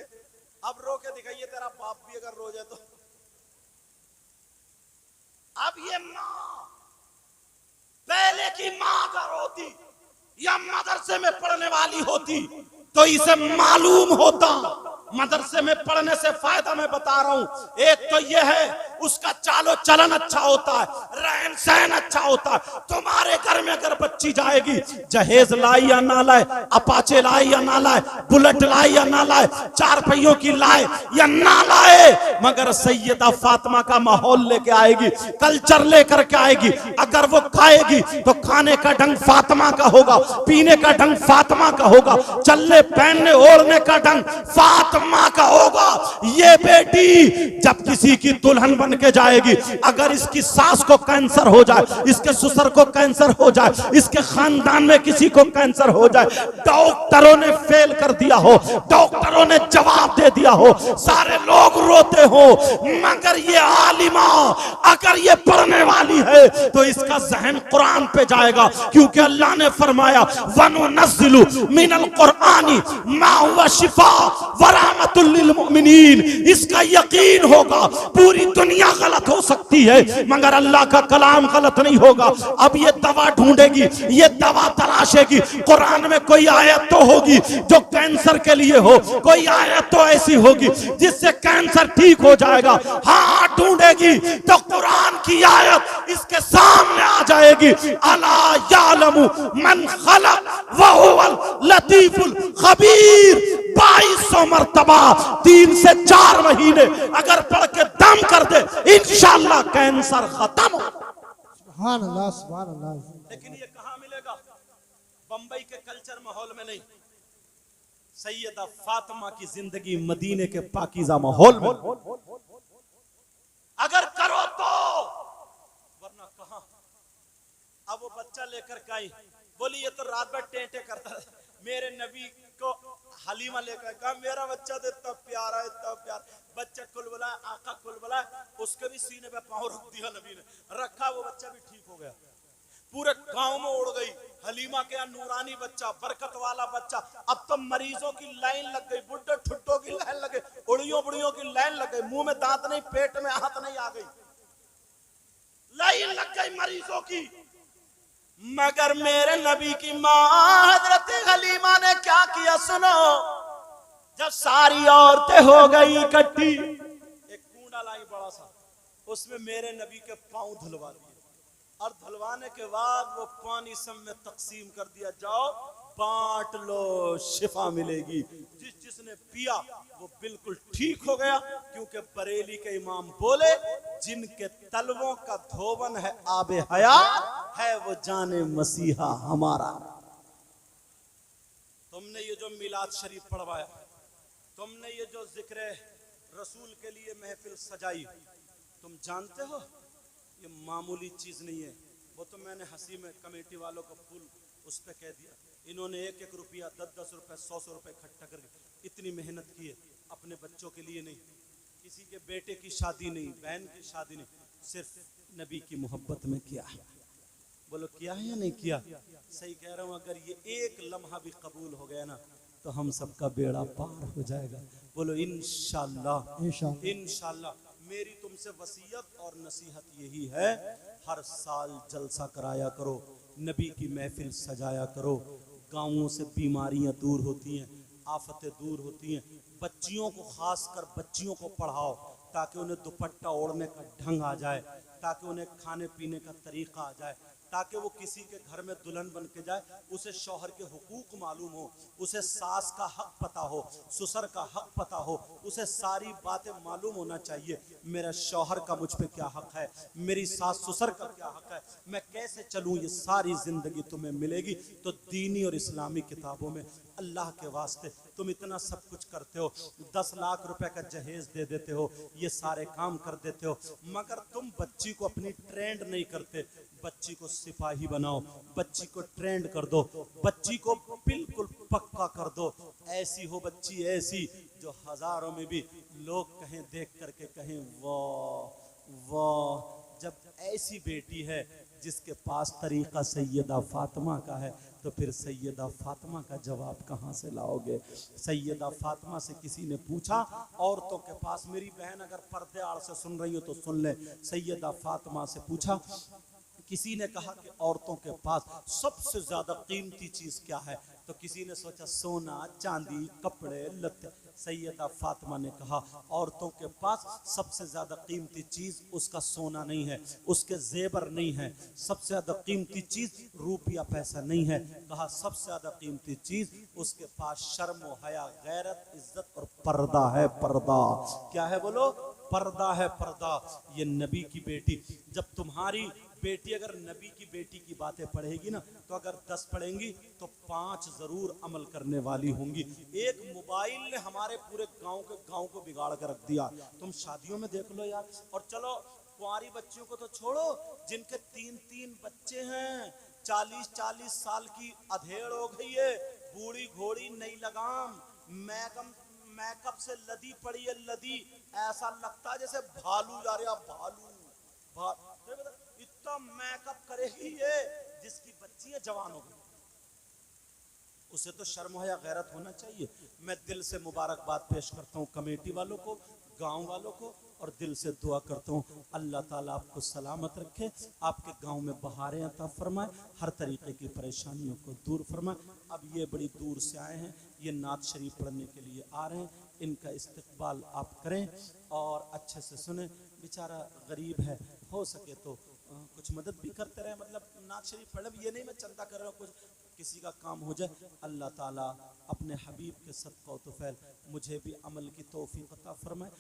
अब रो के दिखाइए तेरा बाप भी अगर रो जाए तो। अब ये माँ, पहले की माँ अगर होती या मदरसे में पढ़ने वाली होती तो इसे मालूम होता मदरसे में पढ़ने से फायदा। मैं बता रहा हूं, एक तो ये है उसका चालो चलन अच्छा होता है, रहन सहन अच्छा होता है। तुम्हारे घर में अगर बच्ची जाएगी, जहेज लाई या ना लाए, अपाचे लाए या ना लाए, बुलेट लाए या ना लाए, 4 पहियों की लाए या ना लाए, मगर सैयदा फातिमा का माहौल लेके आएगी, कल्चर लेकर के आएगी। अगर वो खाएगी तो खाने का ढंग फातिमा का होगा, पीने का ढंग फातिमा का होगा, चलने पहनने ओढ़ने का ढंग फातिमा का होगा। ये बेटी जब किसी की दुल्हन बन के जाएगी, अगर इसकी सास को कैंसर हो जाए, इसके ससुर को कैंसर हो जाए, इसके खानदान में किसी को कैंसर हो जाए, डॉक्टरों ने फेल कर दिया हो, डॉक्टरों ने जवाब दे दिया हो, सारे लोग रोते हो, मगर ये आलिमा अगर ये पढ़ने वाली है तो इसका जहन कुरान पे जाएगा। क्योंकि अल्लाह ने फरमाया, वनुनज़्ज़िलु मिनल कुरआनी मा हुवा शिफा व रहमतुल लिल मुमिनीन। इसका यकीन होगा, पूरी दुनिया गलत हो सकती है मगर अल्लाह का कलाम गलत नहीं होगा। अब ये दवा ढूंढेगी, ये दवा तलाशेगी, कुरान में कोई आयत तो होगी जो कैंसर के लिए हो, कोई आयत तो ऐसी होगी जिससे कैंसर ठीक हो जाएगा। हाँ ढूंढेगी तो कुरान की आयत इसके सामने आ जाएगी, अला यालमु मन खलक व हुवल लतीफुल खबीर। 2200 मरतबा 3 से 4 महीने अगर पढ़ के दम कर दे, इंशाअल्लाह कैंसर खत्म। सुभान अल्लाह, सुभान अल्लाह। लेकिन ये कहाँ मिलेगा? बंबई के कल्चर माहौल में नहीं, सैयदा फातिमा की जिंदगी मदीने के पाकीज़ा माहौल में अगर करो तो, वरना कहां। अब वो बच्चा लेकर के आई, बोली ये तो रात भर टेंटे करता है। मेरे नबी को हलीमा लेकर कहा, मेरा बच्चा तो इतना प्यारा है, इतना प्यार। बच्चा कुलबुला, आका कुलबुला, उसके भी सीने पे पांव रख दिया नबी ने, रखा, वो बच्चा भी ठीक हो गया। पूरे गांव में उड़ गई हलीमा के यहाँ नूरानी बच्चा, बरकत वाला बच्चा। अब तो मरीजों की लाइन लग गई, बुड्ढे ठुड्डों की लाइन लग गई, उड़ियों बुड़ियों की लाइन लग गई, मुंह में दांत नहीं, पेट में हाथ नहीं, आ गई लाइन लग गई मरीजों की। मगर मेरे नबी की मां हजरत हलीमा ने क्या किया सुनो। जब सारी औरतें हो गई इकट्ठी, एक कूड़ा लाई बड़ा सा, उसमें मेरे नबी के पांव धुलवा दिए, और धुलवाने के बाद वो पानी सब में तकसीम कर दिया, जाओ बांट लो, शिफा मिलेगी। जिसने पिया वो बिल्कुल ठीक हो गया। क्योंकि बरेली के इमाम बोले, जिनके तलवों का धोवन है आबे हयात है, वो जाने मसीहा हमारा। तुमने ये जो मिलाद शरीफ पढ़वाया, तुमने ये जो जिक्र रसूल के लिए महफिल सजाई, तुम जानते हो ये मामूली चीज नहीं है। वो तो मैंने हंसी में कमेटी वालों को फुल उस पर कह दिया। इन्होंने 1-1 रुपया 10-10 रुपये 100-100 रुपये इकट्ठा करके इतनी मेहनत की है, अपने बच्चों के लिए नहीं, किसी के बेटे की शादी नहीं, बहन की शादी नहीं, सिर्फ नबी की मोहब्बत में किया है। बोलो किया है या नहीं किया? सही कह रहा हूँ। अगर ये एक लम्हा भी कबूल हो गया ना तो हम सबका बेड़ा पार हो जाएगा। बोलो इंशाअल्लाह इंशाअल्लाह। इंशाअल्लाह। मेरी तुमसे वसीयत और नसीहत यही है, हर साल जलसा कराया करो, नबी की महफिल सजाया करो। गाँवों से बीमारियां दूर होती हैं, आफतें दूर होती हैं। बच्चियों को, खासकर बच्चियों को पढ़ाओ ताकि उन्हें दुपट्टा ओढ़ने का ढंग आ जाए, ताकि उन्हें खाने पीने का तरीका आ जाए, ताकि वो किसी के घर में दुल्हन बन के जाए, उसे शौहर के हुकूक मालूम हो, उसे सास का हक पता हो, ससुर का हक पता हो, उसे सारी बातें मालूम होना चाहिए। मेरा शौहर का मुझ पे क्या हक है, मेरी सास ससुर का क्या हक है, मैं कैसे चलूँ, ये सारी जिंदगी तुम्हें मिलेगी। तो दीनी और इस्लामी किताबों में अल्लाह के वास्ते तुम इतना सब कुछ करते हो, 10 लाख रुपए का जहेज दे देते हो, ये सारे काम कर देते हो, मगर तुम बच्ची को अपनी ट्रेंड नहीं करते। बच्ची को सिपाही बनाओ, बच्ची को ट्रेंड कर दो, बच्ची को बिल्कुल पक्का कर दो। ऐसी हो बच्ची, ऐसी जो हजारों में भी लोग कहें, देख करके कहें वाह वाह। जब ऐसी बेटी है जिसके पास तरीका सैयदा फातिमा का है, तो फिर सैयदा फातिमा का जवाब कहाँ से लाओगे? सैयदा फातिमा से किसी ने पूछा, औरतों के पास, मेरी बहन अगर पर्दे आड़ से सुन रही हो तो सुन ले, सैयदा फातिमा से पूछा, किसी ने कहा कि औरतों के पास सबसे ज्यादा कीमती चीज क्या है? तो किसी ने सोचा सोना, चांदी, कपड़े, लत्ते। सैयदा फातिमा ने कहा औरतों के पास सबसे ज्यादा कीमती चीज उसका सोना नहीं है, उसके जेवर नहीं है, सबसे ज्यादा कीमती चीज रुपया पैसा नहीं है। कहा सबसे ज्यादा कीमती चीज उसके पास शर्म व हया, गैरत, इज्जत और पर्दा है। पर्दा क्या है? बोलो पर्दा है, पर्दा। ये नबी की बेटी, जब तुम्हारी बेटी अगर नबी की बेटी की बातें पढ़ेगी ना, तो अगर 10 पढ़ेंगी तो 5 जरूर अमल करने वाली होंगी। एक मोबाइल ने हमारे पूरे गांव को बिगाड़ कर रख दिया। तुम शादियों में देख लो यार। और चलो कुंवारी बच्चियों को तो छोड़ो, जिनके 3-3 बच्चे हैं, 40-40 साल की अधेड़ हो गई है, बूढ़ी घोड़ी नई लगाम, मेकअप से लदी पड़ी है, लदी। ऐसा लगता है जैसे भालू जा रहा, भालू। इतना मेकअप करेगी ये, जिसकी बच्ची है जवान हो गई। उसे तो शर्म या गैरत होना चाहिए। मैं दिल से मुबारकबाद पेश करता हूँ कमेटी वालों को, गांव वालों को, और दिल से दुआ करता हूँ अल्लाह ताला आपको सलामत रखे, आपके गांव में बहारें अता फरमाए, हर तरीके की परेशानियों को दूर फरमाए। अब ये बड़ी दूर से आए हैं, ये नात शरीफ पढ़ने के लिए आ रहे हैं, इनका इस्तकबाल आप करें और अच्छे से सुने। बेचारा गरीब है, हो सके तो कुछ मदद भी करते रहे। मतलब नात शरीफ पढ़े, ये नहीं मैं चंदा कर रहा हूँ, कुछ किसी का काम हो जाए। अल्लाह ताला अपने हबीब के सदका व तुफैल मुझे भी अमल की तौफीक अता फरमाए।